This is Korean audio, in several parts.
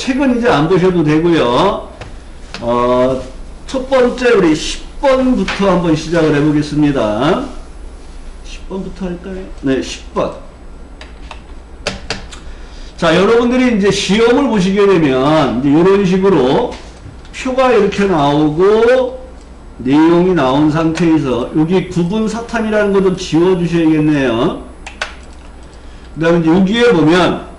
책은 이제 안 보셔도 되고요. 첫 번째 우리 10번부터 한번 시작을 해보겠습니다. 10번부터 할까요? 네, 10번. 자, 여러분들이 이제 시험을 보시게 되면 이제 이런 식으로 표가 이렇게 나오고 내용이 나온 상태에서 여기 구분 사탐이라는 거 좀 지워주셔야겠네요. 그 다음에 이제 여기에 보면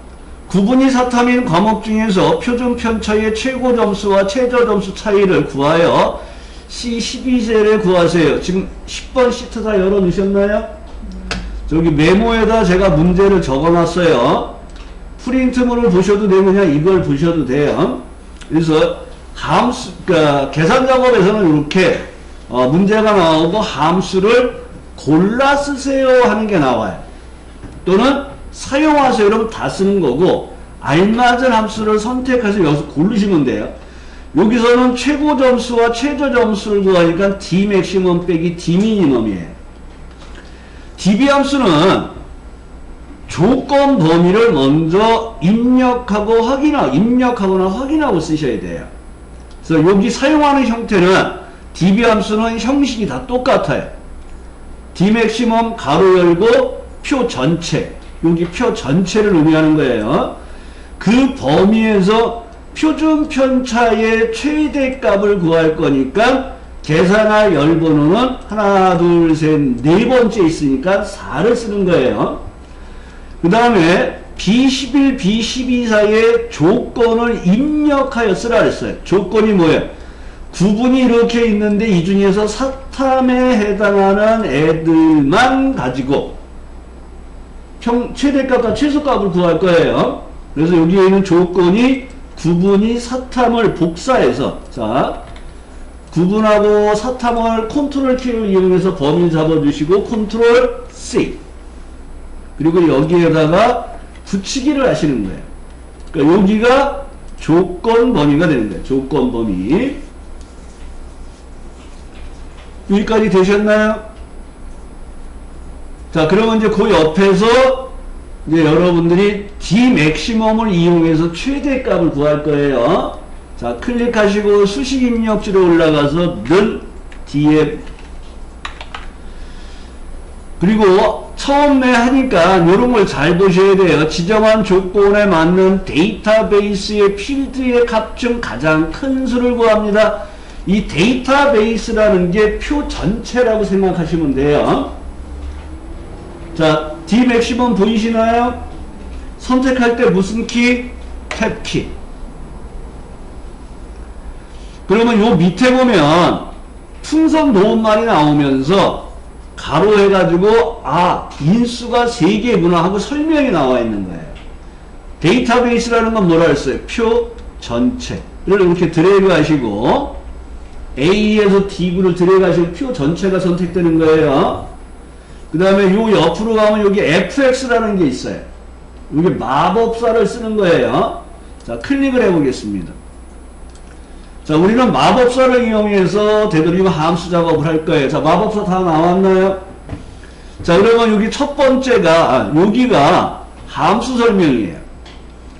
구분이 사탐인 과목 중에서 표준 편차의 최고 점수와 최저 점수 차이를 구하여 C12셀에 구하세요. 지금 10번 시트 다 열어 놓으셨나요? 저기 메모에다 제가 문제를 적어 놨어요. 프린트물을 보셔도 되느냐, 이걸 보셔도 돼요. 그래서 함수, 그러니까 계산 작업에서는 이렇게 문제가 나오고 함수를 골라 쓰세요 하는 게 나와요. 또는 사용하세요 이러면 다 쓰는 거고, 알맞은 함수를 선택해서 여기서 고르시면 돼요. 여기서는 최고 점수와 최저 점수를 구하니까 D 맥시멈 빼기 D 미니멈이에요. DB 함수는 조건 범위를 먼저 입력하거나 확인하고 쓰셔야 돼요. 그래서 여기 사용하는 형태는 DB 함수는 형식이 다 똑같아요. D 맥시멈 가로 열고 표 전체, 여기 표 전체를 의미하는 거예요. 그 범위에서 표준 편차의 최대값을 구할 거니까 계산할 열번호는 하나, 둘, 셋, 네 번째 있으니까 4를 쓰는 거예요. 그 다음에 B11, B12 사이에 조건을 입력하여 쓰라 그랬어요. 조건이 뭐예요? 구분이 이렇게 있는데 이 중에서 사탐에 해당하는 애들만 가지고 최대값과 최소값을 구할 거예요. 그래서 여기에 있는 조건이 구분이 사탐을 복사해서, 자, 구분하고 사탐을 컨트롤 키를 이용해서 범위를 잡아주시고 컨트롤 C, 그리고 여기에다가 붙이기를 하시는 거예요. 그러니까 여기가 조건 범위가 되는 거예요. 조건 범위. 여기까지 되셨나요? 자, 그러면 이제 그 옆에서 이제 여러분들이 D 맥시멈을 이용해서 최대값을 구할 거예요. 자, 클릭하시고 수식 입력지로 올라가서 는 D에, 그리고 처음에 하니까 이런 걸 잘 보셔야 돼요. 지정한 조건에 맞는 데이터베이스의 필드의 값 중 가장 큰 수를 구합니다. 이 데이터베이스라는 게 표 전체라고 생각하시면 돼요. 자, D 맥시멈 보이시나요? 선택할 때 무슨 키? 탭 키. 그러면 요 밑에 보면 풍선 도움말이 나오면서 가로 해가지고 인수가 3개구나 하고 설명이 나와 있는 거예요. 데이터베이스라는 건 뭐라 했어요? 표 전체를 이렇게 드래그 하시고 A에서 D구를 드래그 하시고 표 전체가 선택되는 거예요. 그 다음에 요 옆으로 가면 여기 FX라는 게 있어요. 여기 마법사를 쓰는 거예요. 자, 클릭을 해보겠습니다. 자, 우리는 마법사를 이용해서 되도록이면 함수 작업을 할 거예요. 자, 마법사 다 나왔나요? 자, 그러면 여기 첫 번째가, 여기가 함수 설명이에요.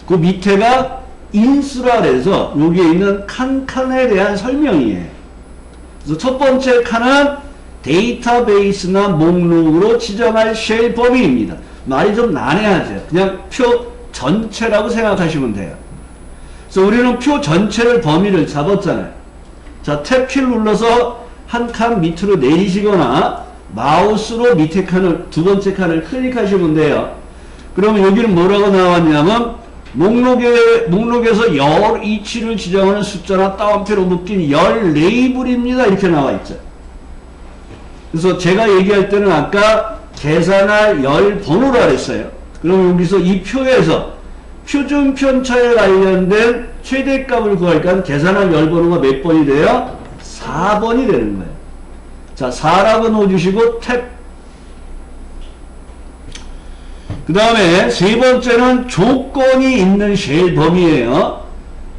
그 밑에가 인수라 해서 여기에 있는 칸에 대한 설명이에요. 그래서 첫 번째 칸은 데이터베이스나 목록으로 지정할 쉘 범위입니다. 말이 좀 난해하죠. 그냥 표 전체라고 생각하시면 돼요. 그래서 우리는 표 전체를 범위를 잡았잖아요. 자, 탭 키를 눌러서 한 칸 밑으로 내리시거나 마우스로 밑에 칸을, 두 번째 칸을 클릭하시면 돼요. 그러면 여기는 뭐라고 나왔냐면 목록에서 열 이치를 지정하는 숫자나 따옴표로 묶인 열 레이블입니다. 이렇게 나와 있죠. 그래서 제가 얘기할 때는 아까 계산할 열 번호라 그랬어요. 그럼 여기서 이 표에서 표준 편차에 관련된 최대값을 구하니까 계산할 열 번호가 몇 번이 돼요? 4번이 되는 거예요. 자, 4라고 넣어주시고 탭. 그 다음에 세 번째는 조건이 있는 쉘 범위예요.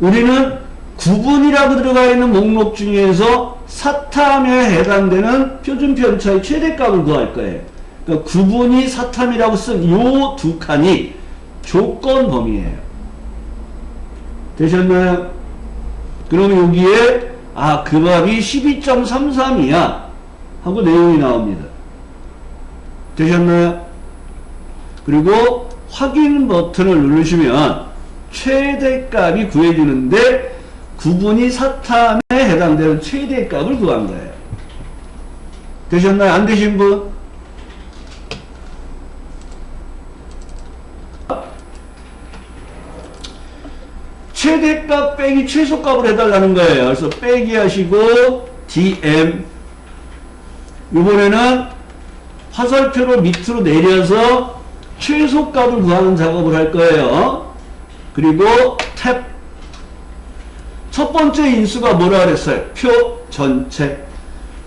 우리는 구분이라고 들어가 있는 목록 중에서 사탐에 해당되는 표준 편차의 최대값을 구할 거예요. 그러니까 구분이 사탐이라고 쓴 요 두 칸이 조건 범위예요. 되셨나요? 그러면 여기에 그 값이 12.33이야 하고 내용이 나옵니다. 되셨나요? 그리고 확인 버튼을 누르시면 최대값이 구해지는데 구분이 사탐에 해당되는 최대값을 구한 거예요. 되셨나요? 안 되신 분? 최대값 빼기 최소값을 해달라는 거예요. 그래서 빼기 하시고 DM 이번에는 화살표로 밑으로 내려서 최소값을 구하는 작업을 할 거예요. 그리고 탭 첫 번째 인수가 뭐라 그랬어요? 표 전체.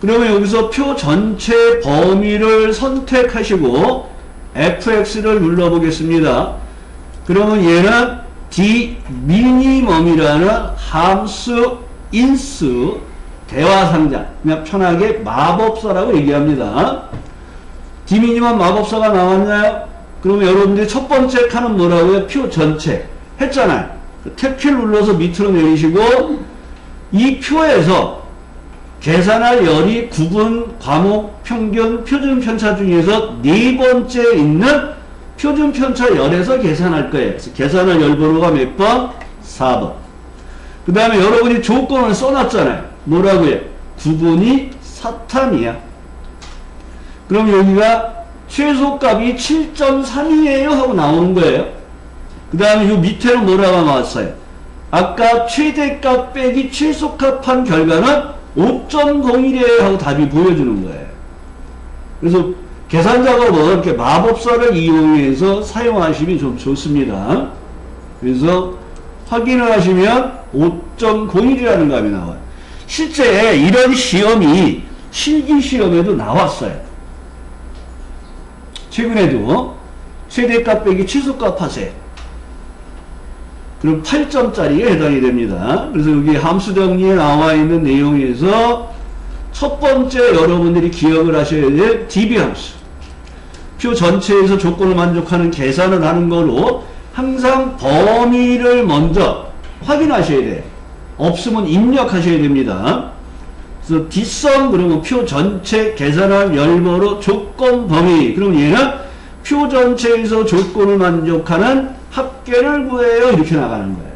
그러면 여기서 표 전체 범위를 선택하시고 FX를 눌러보겠습니다. 그러면 얘는 dminimum이라는 함수 인수 대화상자, 그냥 편하게 마법사라고 얘기합니다. dminimum 마법사가 나왔나요? 그러면 여러분들이 첫 번째 칸은 뭐라고요? 표 전체 했잖아요. 탭키를 눌러서 밑으로 내리시고 이 표에서 계산할 열이 구분, 과목, 평균, 표준 편차 중에서 네 번째 있는 표준 편차 열에서 계산할 거예요. 그래서 계산할 열 번호가 몇 번? 4번. 그 다음에 여러분이 조건을 써놨잖아요. 뭐라고요? 구분이 사탐이야. 그럼 여기가 최소값이 7.32예요 하고 나오는 거예요. 그 다음에 요 밑에는 뭐라고 나왔어요? 아까 최대값 빼기 최소값 한 결과는 5.01이에요 하고 답이 보여주는 거예요. 그래서 계산 작업은 이렇게 마법사를 이용해서 사용하시면 좀 좋습니다. 그래서 확인을 하시면 5.01이라는 값이 나와요. 실제 이런 시험이 실기 시험에도 나왔어요. 최근에도 최대값 빼기 최소값 하세요. 그럼 8점짜리에 해당이 됩니다. 그래서 여기 함수 정리에 나와 있는 내용에서 첫 번째 여러분들이 기억을 하셔야 될 DB 함수. 표 전체에서 조건을 만족하는 계산을 하는 거로 항상 범위를 먼저 확인하셔야 돼요. 없으면 입력하셔야 됩니다. 그래서 뒷선 그러면 표 전체 계산할 열번호 조건 범위. 그럼 얘는 표 전체에서 조건을 만족하는 합계를 구해요. 이렇게 나가는 거예요.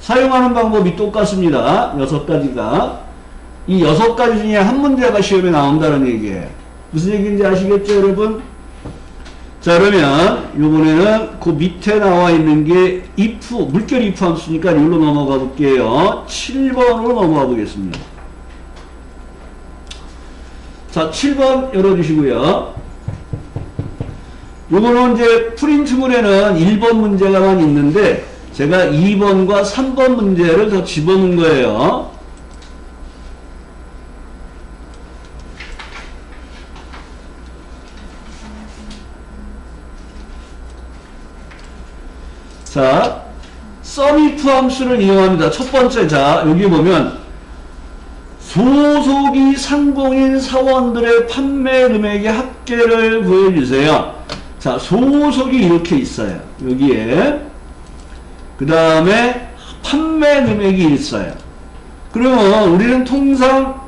사용하는 방법이 똑같습니다. 6가지가. 이 6가지 중에 한 문제가 시험에 나온다는 얘기예요. 무슨 얘기인지 아시겠죠, 여러분? 자, 그러면 요번에는 그 밑에 나와 있는 게 if, 물결 if 함수니까 이걸로 넘어가 볼게요. 7번으로 넘어가 보겠습니다. 자, 7번 열어주시고요. 요거는 이제 프린트물에는 1번 문제가만 있는데 제가 2번과 3번 문제를 더 집어넣은 거예요. 자, sumif 함수를 이용합니다. 첫 번째, 자, 여기 보면 소속이 상공인 사원들의 판매 금액의 합계를 구해주세요. 자, 소속이 이렇게 있어요. 여기에. 그 다음에 판매 금액이 있어요. 그러면 우리는 통상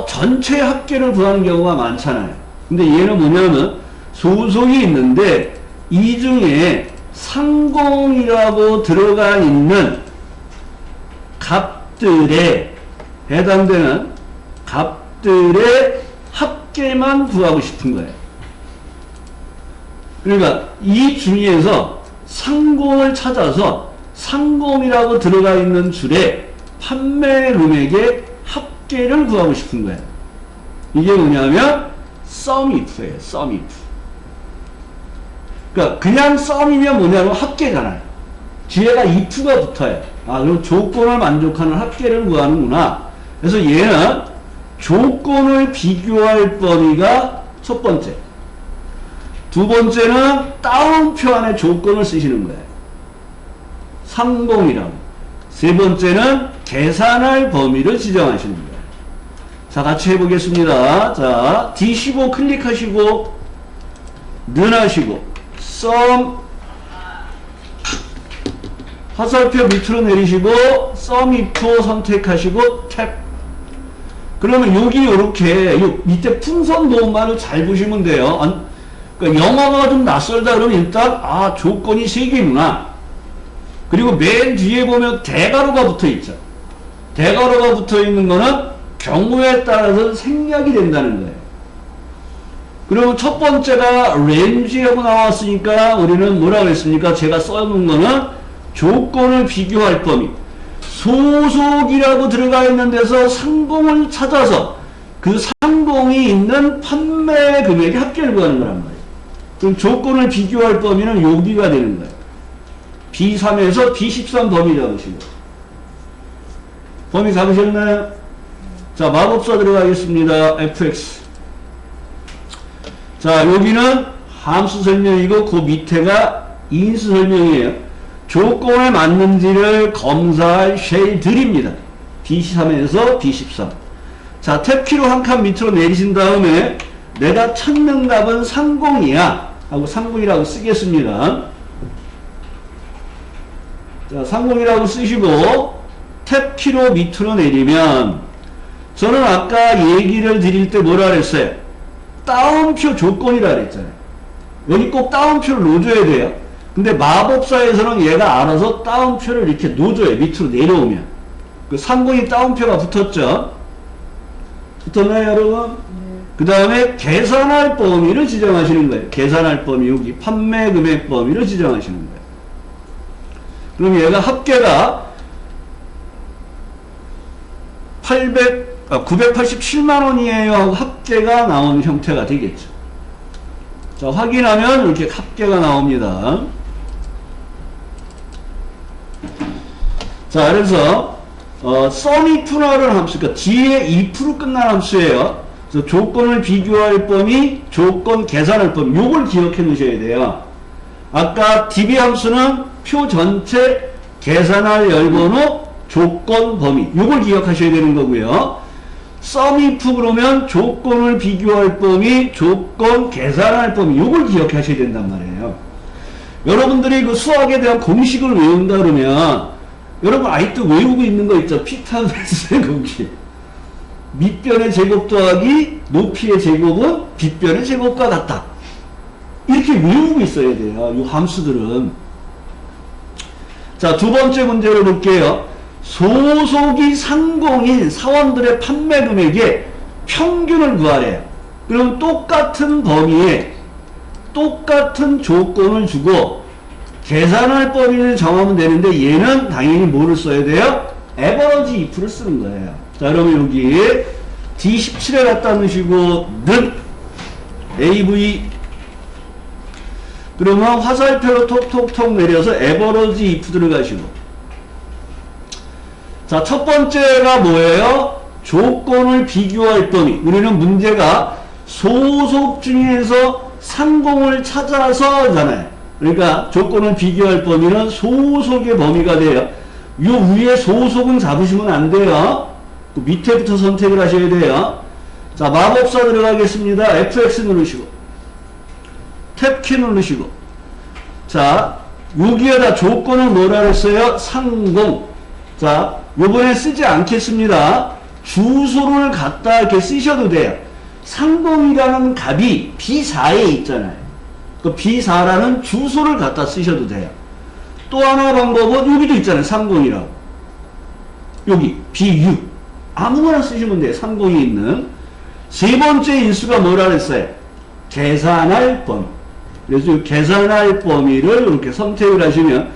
전체 합계를 구하는 경우가 많잖아요. 근데 얘는 뭐냐면 소속이 있는데 이 중에 상공이라고 들어가 있는 값들에 해당되는 값들의 합계만 구하고 싶은 거예요. 그러니까 이 중에서 상공을 찾아서 상공이라고 들어가 있는 줄에 판매 금액의 합계를 구하고 싶은 거예요. 이게 뭐냐면 sumif예요. sumif. 그러니까 그냥 sum이면 뭐냐면 합계잖아요. 뒤에가 if가 붙어요. 그럼 조건을 만족하는 합계를 구하는구나. 그래서 얘는 조건을 비교할 범위가 첫 번째. 두 번째는 다운표 안에 조건을 쓰시는 거예요. 상공이라고. 세 번째는 계산할 범위를 지정하시는 거예요. 자, 같이 해보겠습니다. 자, D15 클릭하시고 는 하시고 sum 화살표 밑으로 내리시고 sum if 선택하시고 탭. 그러면 여기 이렇게 밑에 풍선 도움만을 잘 보시면 돼요. 그러니까 영어가 좀 낯설다 그러면 일단 조건이 3개구나. 그리고 맨 뒤에 보면 대괄호가 붙어 있죠. 대괄호가 붙어 있는 거는 경우에 따라서 생략이 된다는 거예요. 그러면 첫 번째가 range하고 나왔으니까 우리는 뭐라 그랬습니까? 제가 써놓은 거는 조건을 비교할 범위. 소속이라고 들어가 있는 데서 상공을 찾아서 그 상공이 있는 판매 금액의 합계를 구하는 거란 말이에요. 그럼 조건을 비교할 범위는 여기가 되는 거예요. B3에서 B13 범위 잡으시고. 범위 잡으셨나요? 자, 마법사 들어가겠습니다. fx. 자, 여기는 함수 설명이고 그 밑에가 인수 설명이에요. 조건에 맞는지를 검사할 쉘들입니다. B13에서 B13. 자, 탭키로 한 칸 밑으로 내리신 다음에 내가 찾는 값은 상공이야 하고 상공이라고 쓰겠습니다. 자, 상공이라고 쓰시고 탭키로 밑으로 내리면 저는 아까 얘기를 드릴 때 뭐라 그랬어요? 따옴표 조건이라 그랬잖아요. 여기 꼭 따옴표를 놓아줘야 돼요. 근데 마법사에서는 얘가 알아서 따옴표를 이렇게 놓아줘요. 밑으로 내려오면. 그 상공이 따옴표가 붙었죠? 붙었나요, 여러분? 그 다음에 계산할 범위를 지정하시는 거예요. 계산할 범위, 여기 판매 금액 범위를 지정하시는 거예요. 그럼 얘가 합계가 987만원이에요 하고 합계가 나온 형태가 되겠죠. 자, 확인하면 이렇게 합계가 나옵니다. 자, 그래서 sum if라는 함수, 그러니까 뒤에 if로 끝난 함수예요. 그래서 조건을 비교할 범위, 조건 계산할 범위, 요걸 기억해 놓으셔야 돼요. 아까 db 함수는 표 전체 계산할 열번호 조건 범위, 요걸 기억하셔야 되는 거고요. sum if 그러면 조건을 비교할 범위, 조건 계산할 범위, 요걸 기억하셔야 된단 말이에요. 여러분들이 그 수학에 대한 공식을 외운다 그러면 여러분 아직도 외우고 있는 거 있죠? 피타고라스의 공식. 밑변의 제곱 더하기 높이의 제곱은 빗변의 제곱과 같다. 이렇게 외우고 있어야 돼요. 이 함수들은. 자, 두 번째 문제로 볼게요. 소속이 상공인 사원들의 판매 금액의 평균을 구하래요. 그럼 똑같은 범위에 똑같은 조건을 주고 계산할 범위를 정하면 되는데 얘는 당연히 뭐를 써야 돼요? 에버러지 if를 쓰는 거예요. 자, 그러면 여기 D17에 갖다 넣으시고 는 AV 그러면 화살표로 톡톡톡 내려서 에버러지 if 들어가시고 자, 첫 번째가 뭐예요? 조건을 비교할 범위. 우리는 문제가 소속 중에서 상공을 찾아서 잖아요. 그러니까 조건을 비교할 범위는 소속의 범위가 돼요. 요 위에 소속은 잡으시면 안 돼요. 그 밑에부터 선택을 하셔야 돼요. 자, 마법사 들어가겠습니다. FX 누르시고 탭키 누르시고 자, 여기에다 조건은 뭐라 그랬어요? 상공. 자, 요번에 쓰지 않겠습니다. 주소를 갖다 이렇게 쓰셔도 돼요. 상공이라는 값이 B4에 있잖아요. 그 B4라는 주소를 갖다 쓰셔도 돼요. 또 하나 방법은 여기도 있잖아요. 상공이라고. 여기 BU. 아무거나 쓰시면 돼요. 상공이 있는. 세 번째 인수가 뭐라 그랬어요? 계산할 범위. 그래서 이 계산할 범위를 이렇게 선택을 하시면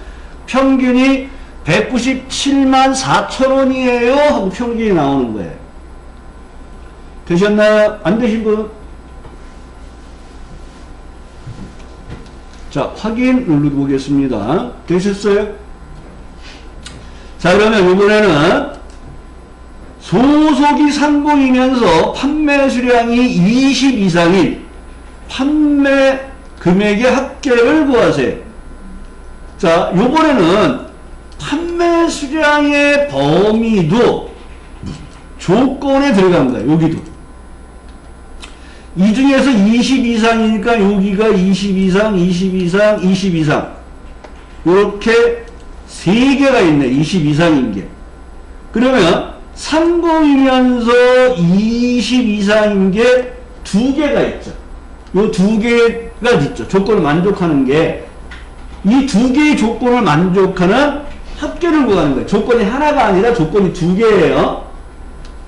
평균이 197만 4천원이에요 하고 평균이 나오는 거예요. 되셨나요? 안 되신 분? 자, 확인 눌러보겠습니다. 되셨어요? 자, 그러면 이번에는 소속이 상공이면서 판매 수량이 20 이상인 판매 금액의 합계를 구하세요. 자, 요번에는 판매 수량의 범위도 조건에 들어간 거예요. 여기도. 이 중에서 20 이상이니까 여기가 20 이상, 20 이상, 20 이상. 이렇게 3개가 있네. 20 이상인 게. 그러면 30이면서 20 이상인 게 2개가 있죠. 요 2개가 있죠. 조건을 만족하는 게. 이 2개의 조건을 만족하는 합계를 구하는 거예요. 조건이 하나가 아니라 조건이 2개예요.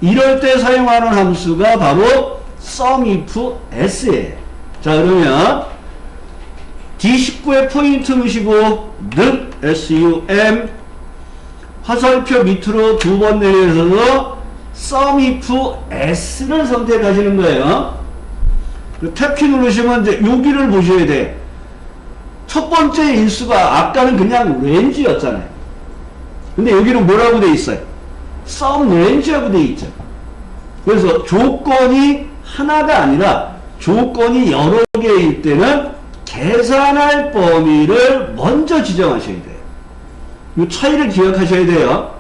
이럴 때 사용하는 함수가 바로 SUMIF S예요. 자, 그러면 D19의 포인트 넣으시고 늑 SUM 화살표 밑으로 2번 내려서 SUMIF S를 선택하시는 거예요. 탭키 누르시면 이제 여기를 보셔야 돼. 첫 번째 인수가 아까는 그냥 렌즈였잖아요. 근데 여기는 뭐라고 돼 있어요? SUM 렌즈라고 돼 있죠. 그래서 조건이 하나가 아니라 조건이 여러 개일 때는 계산할 범위를 먼저 지정하셔야 돼요. 이 차이를 기억하셔야 돼요.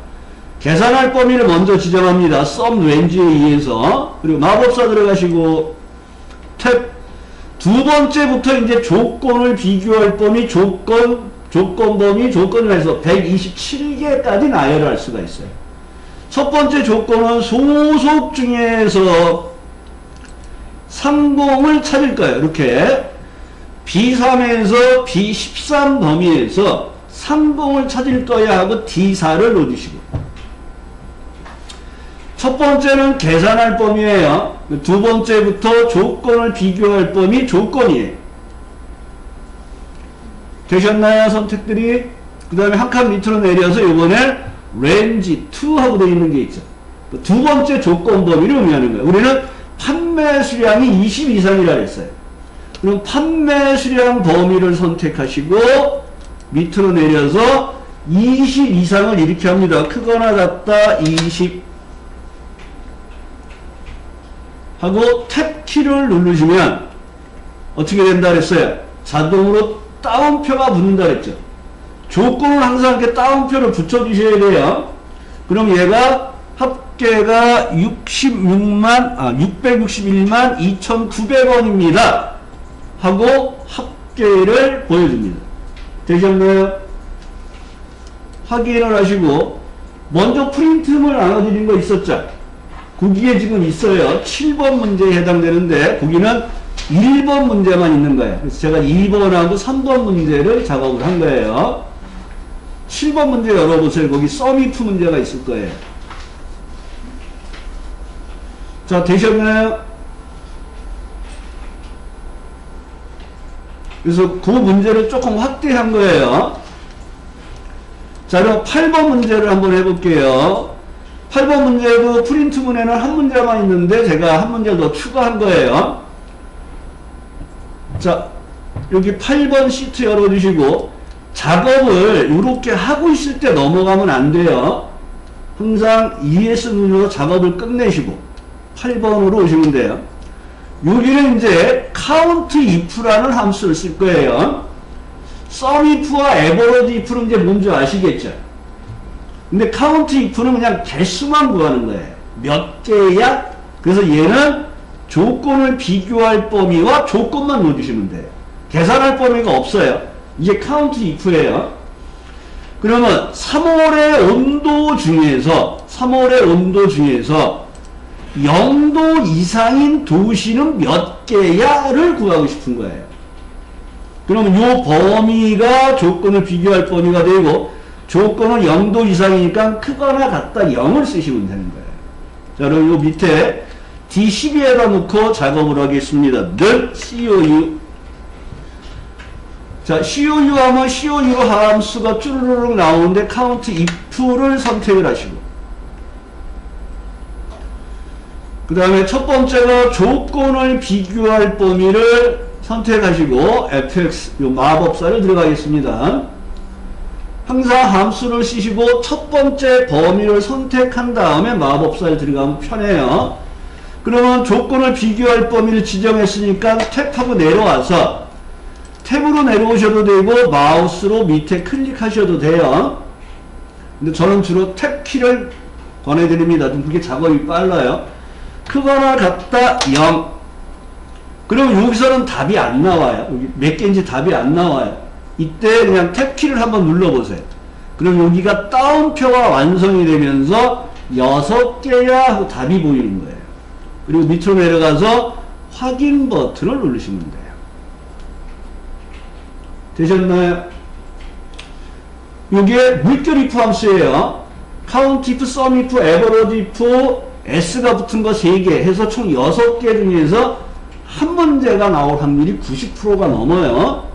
계산할 범위를 먼저 지정합니다. SUM 렌즈에 의해서. 그리고 마법사 들어가시고 탭 두 번째부터 이제 조건을 비교할 범위, 조건 범위, 조건을 해서 127개까지 나열할 수가 있어요. 첫 번째 조건은 소속 중에서 상공을 찾을 거예요. 이렇게 B3에서 B13 범위에서 상공을 찾을 거야 하고 D4를 넣어주시고, 첫 번째는 계산할 범위예요. 두 번째부터 조건을 비교할 범위, 조건이에요. 되셨나요? 선택들이? 그 다음에 한 칸 밑으로 내려서 이번에 렌지 2 하고 되어 있는 게 있죠. 두 번째 조건 범위를 의미하는 거예요. 우리는 판매 수량이 20 이상이라 했어요. 그럼 판매 수량 범위를 선택하시고 밑으로 내려서 20 이상을 이렇게 합니다. 크거나 같다 20 하고 탭키를 누르시면 어떻게 된다 그랬어요? 자동으로 따옴표가 붙는다 그랬죠. 조건을 항상 이렇게 따옴표를 붙여주셔야 돼요. 그럼 얘가 합계가 661만 2,900원입니다. 하고 합계를 보여줍니다. 되셨나요? 확인을 하시고, 먼저 프린트물 나눠드린 거 있었죠? 거기에 지금 있어요. 7번 문제에 해당되는데 거기는 1번 문제만 있는 거예요. 그래서 제가 2번하고 3번 문제를 작업을 한 거예요. 7번 문제 열어보세요. 거기 SUMIF 문제가 있을 거예요. 자, 되셨나요? 그래서 그 문제를 조금 확대한 거예요. 자, 그럼 8번 문제를 한번 해볼게요. 8번 문제도 프린트문에는 한 문제만 있는데 제가 한 문제 더 추가한 거예요. 자, 여기 8번 시트 열어주시고 작업을 이렇게 하고 있을 때 넘어가면 안 돼요. 항상 ES 눌러서 작업을 끝내시고 8번으로 오시면 돼요. 여기는 이제 count if라는 함수를 쓸 거예요. SUMIF와 average if는 이제 뭔지 아시겠죠? 근데 count if는 그냥 개수만 구하는 거예요. 몇 개야? 그래서 얘는 조건을 비교할 범위와 조건만 넣어주시면 돼요. 계산할 범위가 없어요. 이게 count if예요. 그러면 3월의 온도 중에서 0도 이상인 도시는 몇 개야를 구하고 싶은 거예요. 그러면 이 범위가 조건을 비교할 범위가 되고, 조건은 0도 이상이니까 크거나 같다 0을 쓰시면 되는 거예요. 자, 그럼 요 밑에 D12에다 놓고 작업을 하겠습니다. 늘 COU. 자, COU 하면 COU 함수가 쭈르륵 나오는데 count if를 선택을 하시고, 그 다음에 첫 번째가 조건을 비교할 범위를 선택하시고 fx 요 마법사를 들어가겠습니다. 항상 함수를 쓰시고 첫 번째 범위를 선택한 다음에 마법사를 들어가면 편해요. 그러면 조건을 비교할 범위를 지정했으니까 탭하고 내려와서 탭으로 내려오셔도 되고 마우스로 밑에 클릭하셔도 돼요. 근데 저는 주로 탭 키를 권해드립니다. 좀 그게 작업이 빨라요. 크거나 같다 0. 그럼 여기서는 답이 안 나와요. 여기 몇 개인지 답이 안 나와요. 이때 그냥 탭 키를 한번 눌러보세요. 그럼 여기가 따옴표가 완성이 되면서 6개야 하고 답이 보이는 거예요. 그리고 밑으로 내려가서 확인 버튼을 누르시면 돼요. 되셨나요? 이게 물결 if 함수예요. count if, sum if, average if, s가 붙은 거 3개 해서 총 6개 중에서 한 문제가 나올 확률이 90%가 넘어요.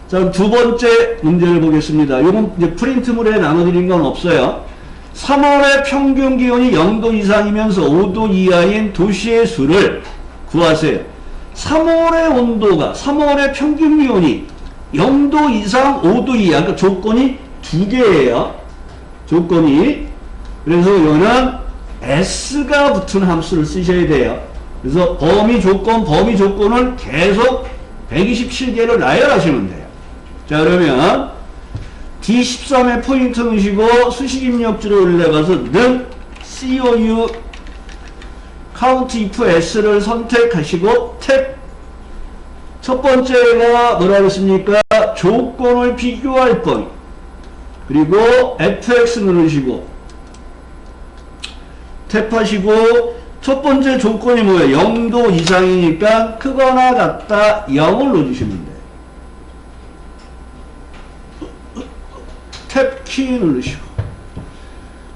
자, 두 번째 문제를 보겠습니다. 이건 이제 프린트물에 나눠드린 건 없어요. 3월의 평균 기온이 0도 이상이면서 5도 이하인 도시의 수를 구하세요. 3월의 온도가, 3월의 평균 기온이 0도 이상 5도 이하, 그러니까 조건이 두 개예요. 조건이. 그래서 이거는 S가 붙은 함수를 쓰셔야 돼요. 그래서 범위 조건을 계속 127개를 나열하시면 돼요. 자, 그러면 D13에 포인트 넣으시고 수식 입력줄을 올려가서 는 COU count if S를 선택하시고 탭. 첫 번째가 뭐라고 했습니까? 조건을 비교할 범위. 그리고 FX 누르시고 탭하시고 첫 번째 조건이 뭐예요? 0도 이상이니까 크거나 같다 0을 넣어주시면 돼요. 탭 키 누르시고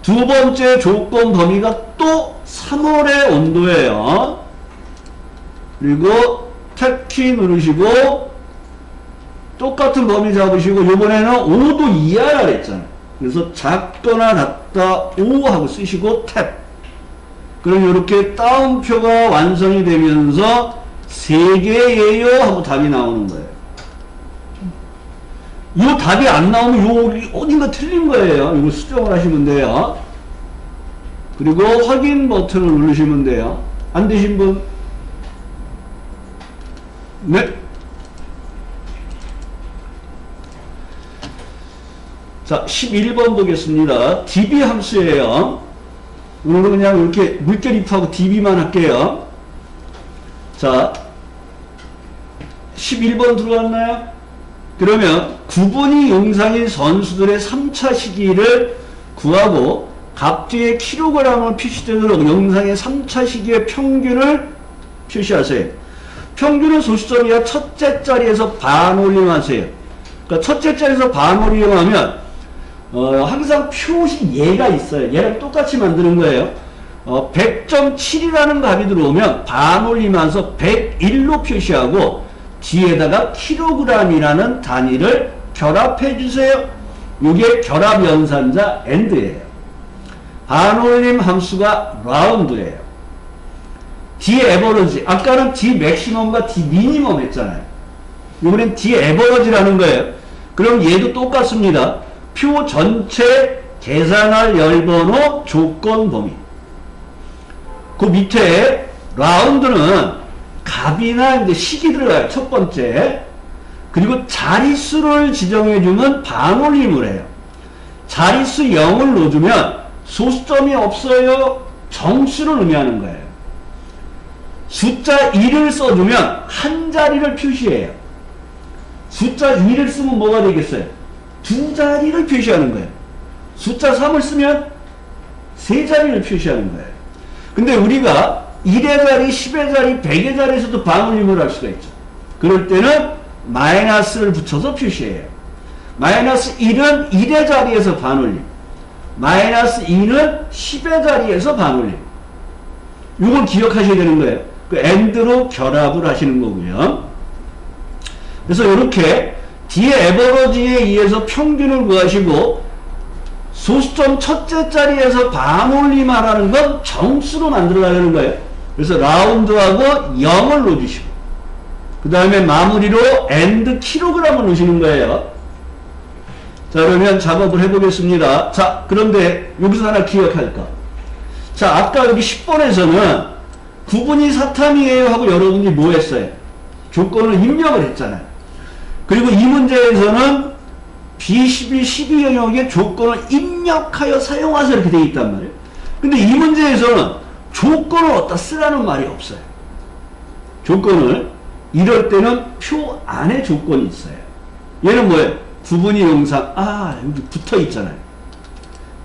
두 번째 조건 범위가 또 3월의 온도예요. 그리고 탭 키 누르시고 똑같은 범위 잡으시고 이번에는 5도 이하라 그랬잖아요. 그래서 작거나 같다 5 하고 쓰시고 탭. 그럼 이렇게 따옴표가 완성이 되면서 3개예요 하고 답이 나오는 거예요. 이 답이 안 나오면 여기 어딘가 틀린 거예요. 이거 수정을 하시면 돼요. 그리고 확인 버튼을 누르시면 돼요. 안 되신 분? 네. 자, 11번 보겠습니다. db 함수예요. 오늘은 그냥 이렇게 물결 if하고 db만 할게요. 자, 11번 들어왔나요? 그러면 구분이 용상인 선수들의 3차 시기를 구하고 값 뒤에 킬로그램을 표시되도록 용상의 3차 시기의 평균을 표시하세요. 평균은 소수점이야 첫째 자리에서 반올림하세요. 그러니까 첫째 자리에서 반올림하면 항상 표시 얘가 있어요. 얘랑 똑같이 만드는 거예요. 100.7이라는 값이 들어오면 반올림하면서 101로 표시하고 뒤에다가 킬로그램이라는 단위를 결합해 주세요. 이게 결합 연산자 AND예요. 반올림 함수가 라운드예요. D 에버러지, 아까는 D 맥시멈과 D 미니멈 했잖아요. 이번엔 D 에버러지라는 거예요. 그럼 얘도 똑같습니다. 표 전체 계산할 열번호 조건 범위. 그 밑에 라운드는 값이나 이제 식이 들어가요. 첫 번째. 그리고 자릿수를 지정해주면 반올림을 해요. 자릿수 0을 넣어주면 소수점이 없어요. 정수를 의미하는 거예요. 숫자 1을 써주면 한 자리를 표시해요. 숫자 2를 쓰면 뭐가 되겠어요? 두 자리를 표시하는 거예요. 숫자 3을 쓰면 세 자리를 표시하는 거예요. 근데 우리가 1의 자리, 10의 자리, 100의 자리에서도 반올림을 할 수가 있죠. 그럴 때는 마이너스를 붙여서 표시해요. 마이너스 1은 1의 자리에서 반올림, 마이너스 2는 10의 자리에서 반올림. 이걸 기억하셔야 되는 거예요. 그 AND로 결합을 하시는 거고요. 그래서 이렇게 D의 에버러지에 의해서 평균을 구하시고 소수점 첫째 자리에서 반올림하라는 건 정수로 만들어가려는 거예요. 그래서 라운드하고 0을 넣어주시고 그 다음에 마무리로 AND 킬로그램을 넣으시는 거예요. 자, 그러면 작업을 해보겠습니다. 자, 그런데 여기서 하나 기억할 거. 자, 아까 여기 10번에서는 구분이 사탐이에요 하고 여러분이 뭐 했어요? 조건을 입력을 했잖아요. 그리고 이 문제에서는 B12, 12 영역에 조건을 입력하여 사용하세요 이렇게 되어 있단 말이에요. 근데 이 문제에서는 조건을 어디다 쓰라는 말이 없어요. 조건을 이럴 때는 표 안에 조건이 있어요. 얘는 뭐예요? 구분이 용상. 아, 여기 붙어 있잖아요.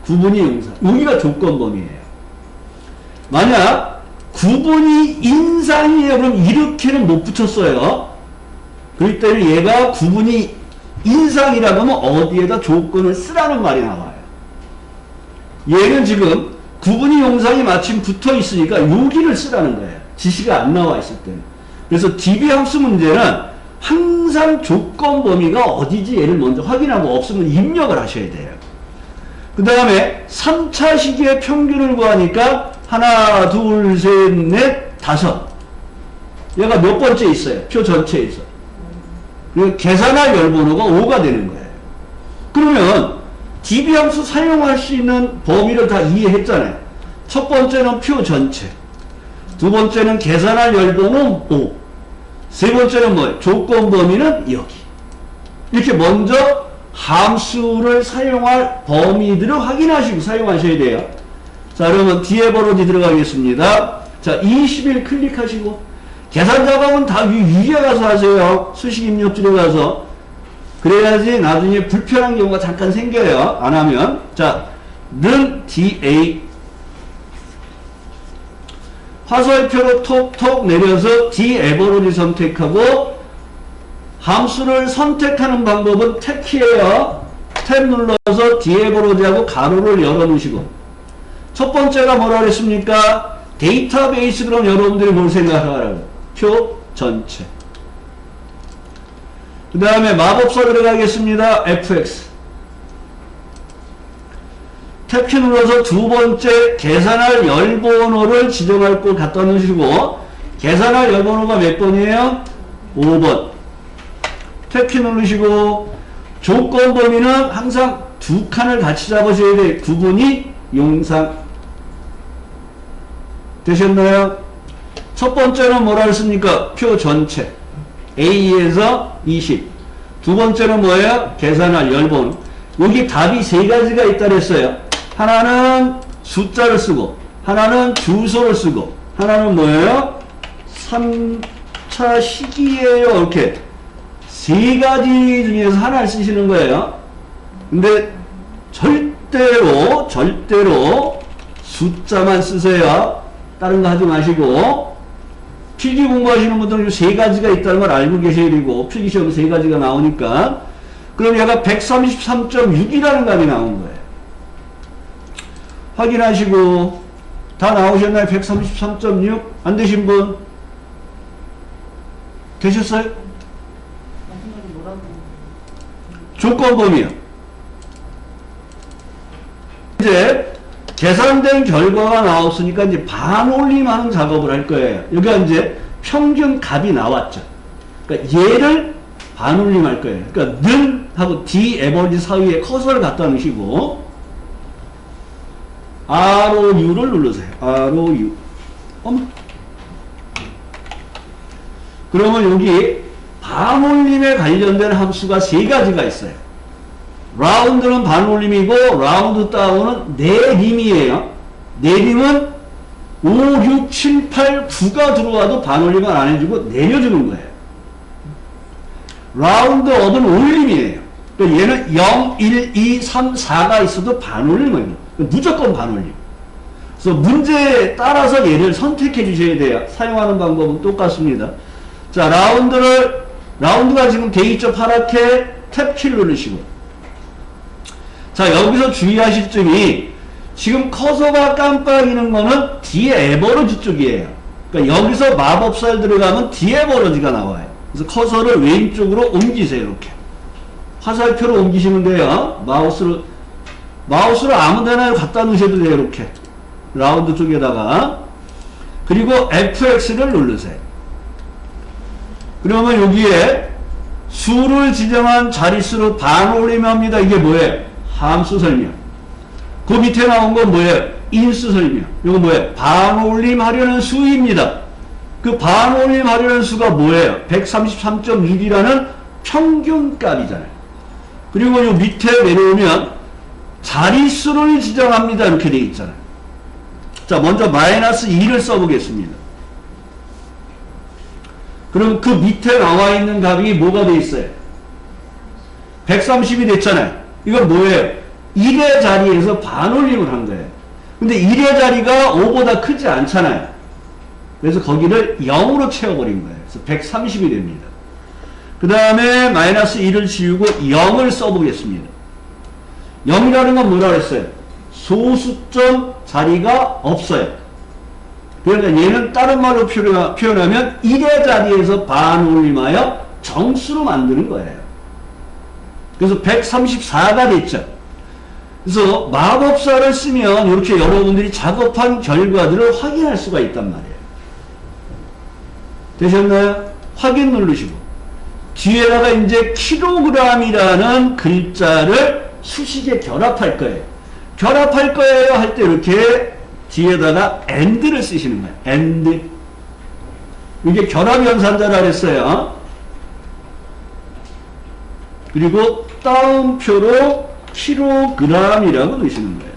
구분이 용상. 여기가 조건범위예요. 만약 구분이 인상이에요. 그럼 이렇게는 못 붙였어요. 그렇기 때문에 얘가 구분이 인상이라고 하면 어디에다 조건을 쓰라는 말이 나와요. 얘는 지금 구분이 용상이 마침 붙어 있으니까 여기를 쓰라는 거예요. 지시가 안 나와 있을 때는. 그래서 DB 함수 문제는 항상 조건 범위가 어디지 얘를 먼저 확인하고 없으면 입력을 하셔야 돼요. 그 다음에 3차 시기의 평균을 구하니까 하나, 둘, 셋, 넷, 다섯. 얘가 몇 번째 있어요? 표 전체에 있어. 그리고 계산할 열번호가 5가 되는 거예요. 그러면 DB 함수 사용할 수 있는 범위를 다 이해했잖아요. 첫 번째는 표 전체. 두 번째는 계산할 열번호 5. 세 번째는 뭐예요? 조건 범위는 여기. 이렇게 먼저 함수를 사용할 범위들을 확인하시고 사용하셔야 돼요. 자, 그러면 뒤에 번호지 들어가겠습니다. 자, 21 클릭하시고 계산 작업은 다 위에 가서 하세요. 수식 입력줄에 가서. 그래야지 나중에 불편한 경우가 잠깐 생겨요. 안 하면. 자, 는 DA 화살표로 톡톡 내려서 D 에버로지 선택하고 함수를 선택하는 방법은 탭키예요. 탭 눌러서 D 에버로지하고 가로를 열어놓으시고 첫 번째가 뭐라 그랬습니까? 데이터베이스. 그럼 여러분들이 뭘 생각하라고? 표 전체. 그 다음에 마법사 들어가겠습니다. fx. 탭키 눌러서 두 번째 계산할 열번호를 지정할 곳 갖다 놓으시고 계산할 열번호가 몇 번이에요? 5번. 탭키 누르시고 조건 범위는 항상 두 칸을 같이 잡으셔야 돼요. 구분이 용상. 되셨나요? 첫 번째는 뭐라 했습니까? 표 전체. A에서 20. 두 번째는 뭐예요? 계산할 열번호. 여기 답이 세 가지가 있다 그랬어요. 하나는 숫자를 쓰고, 하나는 주소를 쓰고, 하나는 뭐예요? 3차 시기예요. 이렇게. 세 가지 중에서 하나를 쓰시는 거예요. 근데 절대로 숫자만 쓰세요. 다른 거 하지 마시고. 필기 공부하시는 분들은 이 세 가지가 있다는 걸 알고 계셔야 되고, 필기시험 세 가지가 나오니까. 그럼 얘가 133.6이라는 값이 나온 거예요. 확인하시고, 다 나오셨나요? 133.6? 안 되신 분? 되셨어요? 조건 범위요. 이제 계산된 결과가 나왔으니까 이제 반올림하는 작업을 할 거예요. 여기가 이제 평균 값이 나왔죠. 그러니까 얘를 반올림할 거예요. 그러니까 는 하고 D 에버리지 사이에 커서를 갖다 놓으시고 ROU를 누르세요. ROU. 그러면 여기 반올림에 관련된 함수가 세 가지가 있어요. 라운드는 반올림이고 라운드 다운은 내림이에요. 내림은 5, 6, 7, 8, 9가 들어와도 반올림을 안 해주고 내려주는 거예요. 라운드 업은 올림이에요. 그러니까 얘는 0, 1, 2, 3, 4가 있어도 반올림이에요. 무조건 반올림. 그래서 문제에 따라서 얘를 선택해 주셔야 돼요. 사용하는 방법은 똑같습니다. 자, 라운드가 지금 돼 있죠. 파랗게 탭키를 누르시고. 자, 여기서 주의하실 점이 지금 커서가 깜빡이는 거는 뒤에 에버러지 쪽이에요. 그러니까 여기서 마법살 들어가면 뒤에 에버러지가 나와요. 그래서 커서를 왼쪽으로 옮기세요. 이렇게. 화살표로 옮기시면 돼요. 마우스를 아무 데나 갖다 놓으셔도 돼요. 이렇게. 라운드 쪽에다가. 그리고 FX를 누르세요. 그러면 여기에 수를 지정한 자릿수로 반올림합니다. 이게 뭐예요? 함수 설명. 그 밑에 나온 건 뭐예요? 인수 설명. 이거 뭐예요? 반올림하려는 수입니다. 그 반올림하려는 수가 뭐예요? 133.6이라는 평균값이잖아요. 그리고 요 밑에 내려오면 자릿수를 지정합니다. 이렇게 되어 있잖아요. 자, 먼저 마이너스 2를 써보겠습니다. 그럼 그 밑에 나와 있는 값이 뭐가 되어 있어요? 130이 됐잖아요. 이건 뭐예요? 1의 자리에서 반올림을 한 거예요. 근데 1의 자리가 5보다 크지 않잖아요. 그래서 거기를 0으로 채워버린 거예요. 그래서 130이 됩니다. 그 다음에 마이너스 1을 지우고 0을 써보겠습니다. 0이라는 건 뭐라 그랬어요? 소수점 자리가 없어요. 그러니까 얘는 다른 말로 표현하면 1의 자리에서 반올림하여 정수로 만드는 거예요. 그래서 134가 됐죠. 그래서 마법사를 쓰면 이렇게 여러분들이 작업한 결과들을 확인할 수가 있단 말이에요. 되셨나요? 확인 누르시고 뒤에다가 이제 킬로그램이라는 글자를 수식에 결합할 거예요. 결합할 거예요 할 때 이렇게 뒤에다가 and를 쓰시는 거예요. and. 이게 결합연산자라 그랬어요. 그리고 따옴표로 킬로그램이라고 넣으시는 거예요.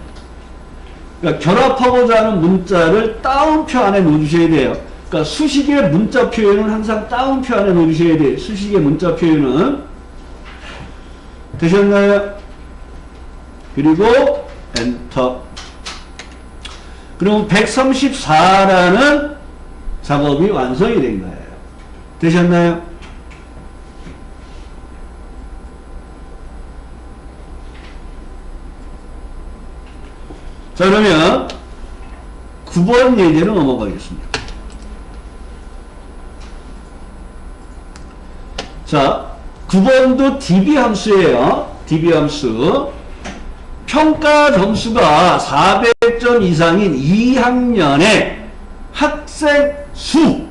그러니까 결합하고자 하는 문자를 따옴표 안에 넣어주셔야 돼요. 그러니까 수식의 문자 표현은 항상 따옴표 안에 넣어주셔야 돼요. 수식의 문자 표현은. 되셨나요? 그리고 엔터. 그럼 134라는 작업이 완성이 된 거예요. 되셨나요? 자, 그러면 9번 예제로 넘어가겠습니다. 자, 9번도 db 함수예요. db 함수. 평가 점수가 400점 이상인 2학년의 학생 수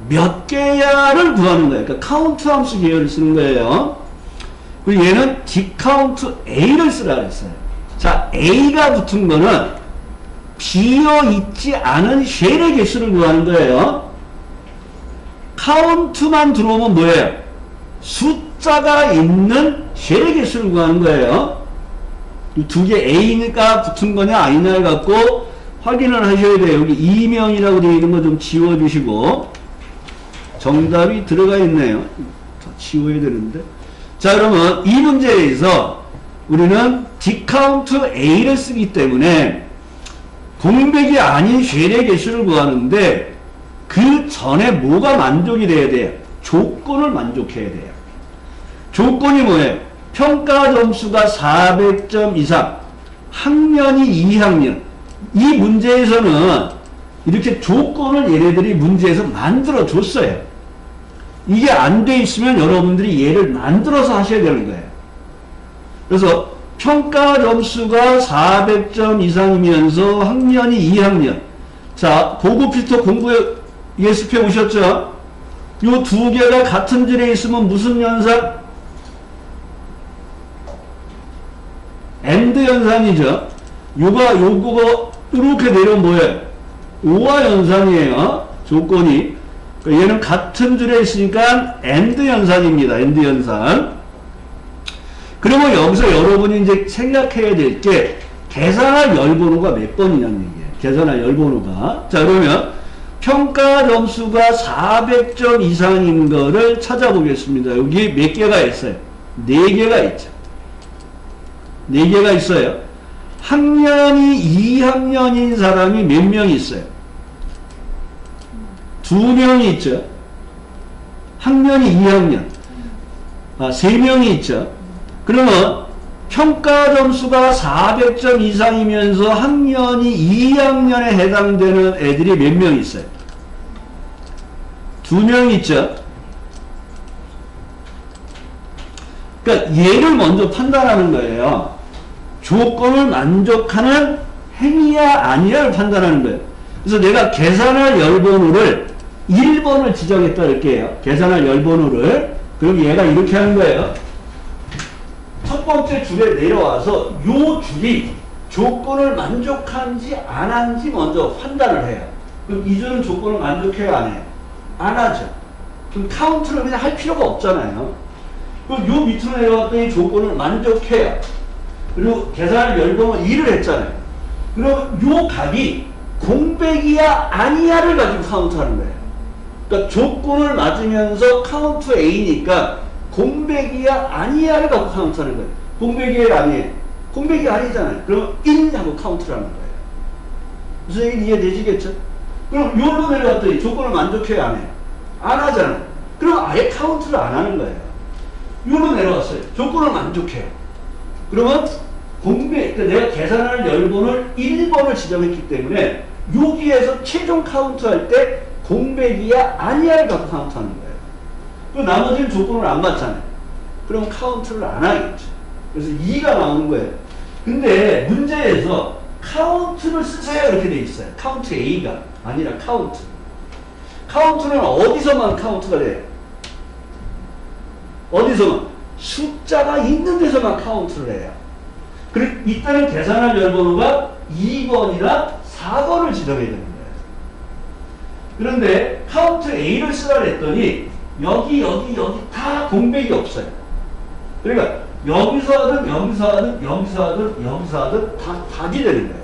몇 개야를 구하는 거예요. 그러니까 카운트 함수 계열을 쓰는 거예요. 그리고 얘는 dcount a를 쓰라 그랬어요. 자, a가 붙은 거는 비어있지 않은 쉘의 개수를 구하는 거예요. 카운트만 들어오면 뭐예요? 숫자가 있는 쉘의 개수를 구하는 거예요. 두 개 A가 붙은 거냐 아니냐를 갖고 확인을 하셔야 돼요. 여기 이명이라고 되어 있는 거 좀 지워주시고 정답이 들어가 있네요. 다 지워야 되는데. 자, 그러면 이 문제에서 우리는 dcount A를 쓰기 때문에 공백이 아닌 쉘의 개수를 구하는데 그 전에 뭐가 만족이 돼야 돼요? 조건을 만족해야 돼요. 조건이 뭐예요? 평가 점수가 400점 이상, 학년이 2학년. 이 문제에서는 이렇게 조건을 얘네들이 문제에서 만들어 줬어요. 이게 안 돼 있으면 여러분들이 얘를 만들어서 하셔야 되는 거예요. 그래서 평가 점수가 400점 이상이면서 학년이 2학년. 자, 고급 필터 공부 예습해 오셨죠? 요 두 개가 같은 줄에 있으면 무슨 연산? AND 연산이죠. 요거 이렇게 내려오면 뭐예요? OR 연산이에요. 조건이. 그러니까 얘는 같은 줄에 있으니까 AND 연산입니다. AND 연산. 그러면 여기서 여러분이 이제 생각해야 될 게 계산할 열번호가 몇 번이냐는 얘기예요. 계산할 열번호가. 자, 그러면 평가 점수가 400점 이상인 거를 찾아보겠습니다. 여기 몇 개가 있어요? 4개가 있죠. 4개가 있어요. 학년이 2학년인 사람이 몇 명이 있어요? 2명이 있죠. 학년이 2학년. 3명이 있죠. 그러면 평가 점수가 400점 이상이면서 학년이 2학년에 해당되는 애들이 몇 명 있어요? 2명 있죠. 그러니까 얘를 먼저 판단하는 거예요. 조건을 만족하는 행위야 아니야를 판단하는 거예요. 그래서 내가 계산할 열번호를 1번을 지정했다 이렇게요. 계산할 열번호를. 그럼 얘가 이렇게 하는 거예요. 첫 번째 줄에 내려와서 요 줄이 조건을 만족한지 안 한지 먼저 판단을 해요. 그럼 이 줄은 조건을 만족해요 안 해요? 안 하죠. 그럼 카운트를 그냥 할 필요가 없잖아요. 그럼 요 밑으로 내려왔더니 조건을 만족해요. 그리고 계산을 열번호 2를 했잖아요. 그럼 요 값이 공백이야 아니야를 가지고 카운트하는 거예요. 그러니까 조건을 맞으면서 카운트 A니까 공백이야 아니야를 갖고 카운트하는 거예요. 공백이에요 아니에요? 공백이 아니잖아요. 그러면 1 하고 카운트를 하는 거예요. 무슨 얘기 이해되시겠죠? 그럼 요로 내려갔더니 조건을 만족해요 안 해요? 안 하잖아요. 그럼 아예 카운트를 안 하는 거예요. 요로 내려갔어요. 조건을 만족해요. 그러면 공백, 그러니까 내가 계산할 열번을 1번을 지정했기 때문에 여기에서 최종 카운트할 때 공백이야 아니야를 갖고 카운트하는 거예요. 그 나머지는 조건을 안 맞잖아요. 그럼 카운트를 안 하겠죠. 그래서 2가 나오는 거예요. 근데 문제에서 카운트를 쓰세요 이렇게 돼 있어요. 카운트 A가 아니라 카운트. 카운트는 어디서만 카운트가 돼요? 어디서만? 숫자가 있는 데서만 카운트를 해요. 그리고 이때는 계산할 열번호가 2번이나 4번을 지정해야 되는 거예요. 그런데 카운트 A를 쓰라 했더니 여기 다 공백이 없어요. 그러니까 여기서 하든 다 답이 되는 거예요.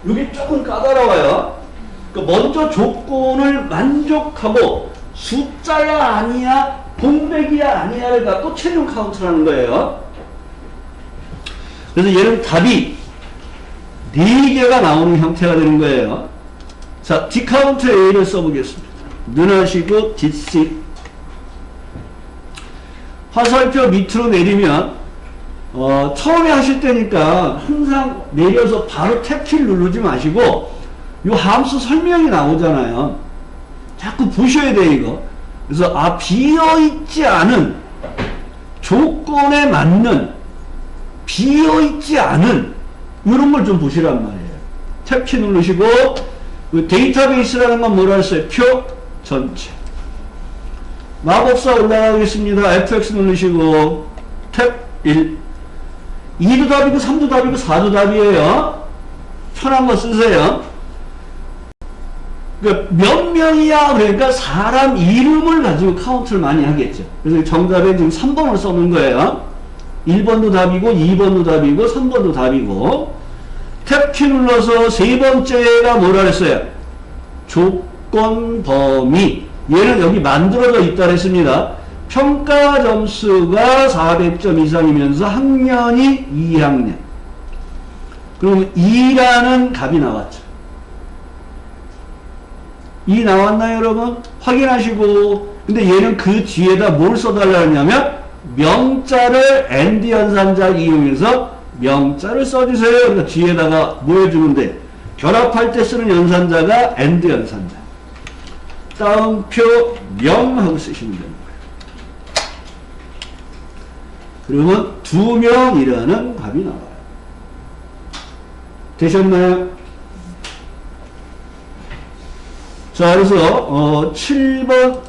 여기 조금 까다로워요. 그러니까 먼저 조건을 만족하고 숫자야 아니야 공백이야 아니야를 갖고 최종 카운트를 하는 거예요. 그래서 얘는 답이 4개가 나오는 형태가 되는 거예요. 자, 디카운트 A를 써보겠습니다. 눈하시고 뒷식 화살표 밑으로 내리면 처음에 하실 때니까 항상 내려서 바로 탭키를 누르지 마시고 요 함수 설명이 나오잖아요. 자꾸 보셔야 돼요 이거. 그래서 비어있지 않은 조건에 맞는 비어있지 않은 이런 걸 좀 보시란 말이에요. 탭키 누르시고 그 데이터베이스라는 건 뭐라 했어요? 표 전체. 마법사 올라가겠습니다. FX 누르시고 탭 1. 2도 답이고 3도 답이고 4도 답이에요. 편한 거 쓰세요. 그러니까 몇 명이야 그러니까 사람 이름을 가지고 카운트를 많이 하겠죠. 그래서 정답에 지금 3번을 써놓은 거예요. 1번도 답이고 2번도 답이고 3번도 답이고 탭키 눌러서 세 번째가 뭐라 했어요? 조건 범위. 얘는 여기 만들어져 있다 했습니다. 평가 점수가 400점 이상이면서 학년이 2학년. 그럼 2라는 값이 나왔죠. 2 나왔나요, 여러분? 확인하시고. 근데 얘는 그 뒤에다 뭘 써달라 했냐면 명자를 AND 연산자 이용해서 명자를 써주세요. 그러니까 뒤에다가 뭐 해주는데 결합할 때 쓰는 연산자가 AND 연산자. 따옴표 명 하고 쓰시면 되는 거예요. 그러면 2명이라는 답이 나와요. 되셨나요? 자, 그래서 7번